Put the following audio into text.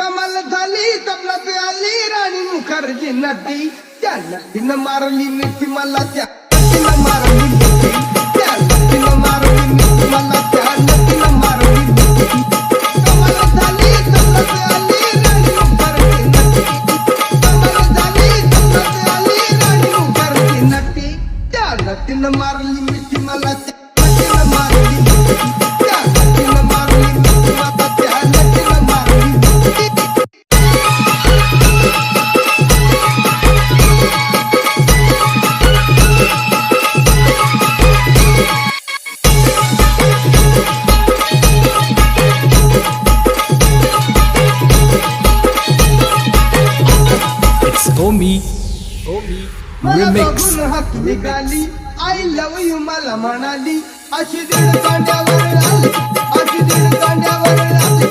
कमाल झाली तबलात आली राणी मुखर्जी नटी त्या नटीनं मारली मिठी मला त्या नटीनं मारली मिठी त्या नटीनं मारली मिठी मला त्या नटीनं मारली मिठी कमाल झाली तबलात आली राणी मुखर्जी नटी कमाल झाली तबलात आली राणी मुखर्जी नटी त्या नटीनं मारली मिठी मला त्या नटीनं मारली मिठी त्या नटीनं मारली मिठी मला त्या नटीनं मारली मिठी It's Omi मला Remix. बघून हात निघाली आय लव यू मला म्हणाली अशी दीड कांड्यावर आली अशी दीड कांड्यावर आली